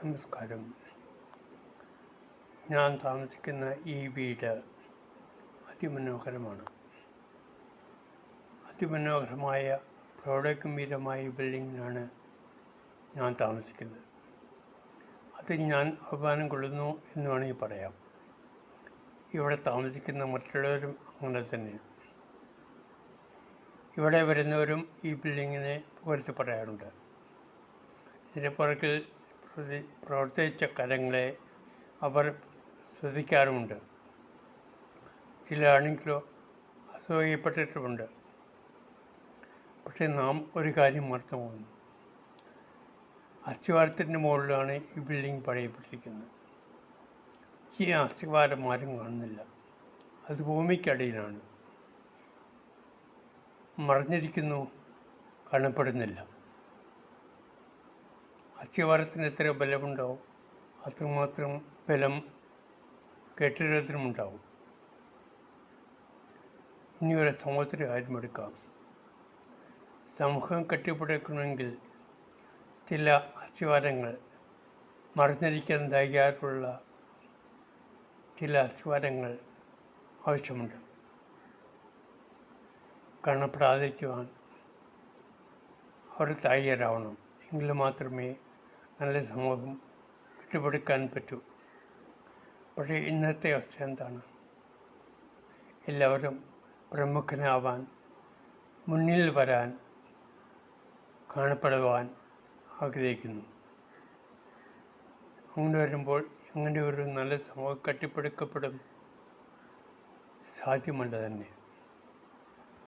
നമസ്കാരം. ഞാൻ താമസിക്കുന്ന ഈ വീട് അതിമനോഹരമാണ്. അതിമനോഹരമായ പ്രൗഢഗംഭീരമായ ബിൽഡിങ്ങിലാണ് ഞാൻ താമസിക്കുന്നത്. അതിൽ ഞാൻ അഭിമാനം കൊള്ളുന്നു എന്ന് വേണമെങ്കിൽ പറയാം. ഇവിടെ താമസിക്കുന്ന മറ്റുള്ളവരും അങ്ങനെ തന്നെ. ഇവിടെ വരുന്നവരും ഈ ബിൽഡിങ്ങിനെ പുകഴ്ത്തി പറയാറുണ്ട്. ഇതിൻ്റെ പുറകിൽ പ്രവർത്തിച്ച കരങ്ങളെ അവർ സ്തുതിക്കാറുമുണ്ട്. ചിലരാണെങ്കിലോ അസൂയപ്പെട്ടിട്ടുമുണ്ട്. പക്ഷേ നാം ഒരു കാര്യം മറന്നു പോകുന്നു. അസ്ഥിവാരത്തിൻ്റെ മുകളിലാണ് ഈ ബിൽഡിംഗ് പണിയപ്പെട്ടിരിക്കുന്നത്. ഈ അസ്ഥിവാരം ആരും കാണുന്നില്ല. അത് ഭൂമിക്കടിയിലാണ്, മറഞ്ഞിരിക്കുന്നു, കാണപ്പെടുന്നില്ല. അസ്ഥിവാരത്തിന് എത്ര ബലമുണ്ടോ അത്രമാത്രം ബലം കെട്ടിടത്തിനുമുണ്ടാവും. ഇനി ഒരു സമൂഹത്തിൻ്റെ കാര്യമെടുക്കാം. സമൂഹം കെട്ടിപ്പടുക്കണമെങ്കിൽ ചില അസ്ഥിവാരങ്ങൾ, മറഞ്ഞിരിക്കാൻ തയ്യാറുള്ള ചില അസ്ഥിവാരങ്ങൾ ആവശ്യമുണ്ട്. കാണപ്പെടാതിരിക്കുവാൻ അവർ തയ്യാറാവണം. എങ്കിൽ മാത്രമേ നല്ല സമൂഹം കെട്ടിപ്പടുക്കാൻ പറ്റൂ. പക്ഷേ ഇന്നത്തെ അവസ്ഥ എന്താണ്? എല്ലാവരും പ്രമുഖനാവാൻ, മുന്നിൽ വരാൻ, കാണപ്പെടുവാൻ ആഗ്രഹിക്കുന്നു. അങ്ങനെ വരുമ്പോൾ എങ്ങനെ ഒരു നല്ല സമൂഹം കെട്ടിപ്പടുക്കപ്പെടും? സാധ്യമല്ല തന്നെ.